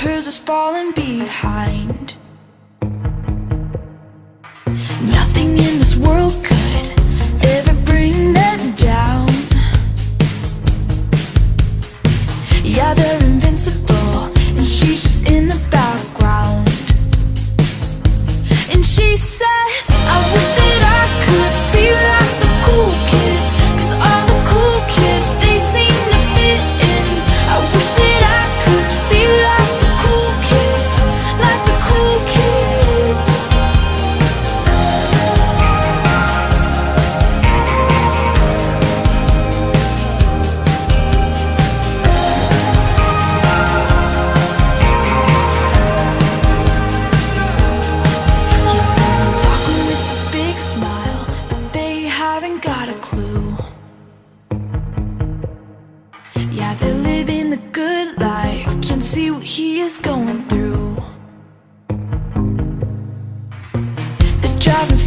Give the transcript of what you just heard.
hers is falling behind. Nothing in this world could ever bring them down. Yeah, they're invincible, and she's just in the background. And she says, I wish that I could be like the cool kids, 'cause all the cool kids, they seem to fit in. I wish that I could be like the cool kids, like the cool kids. He says I'm talking with a big smile, but they haven't got a clue. Yeah, they're living the good life, can't see what he is going through. They're driving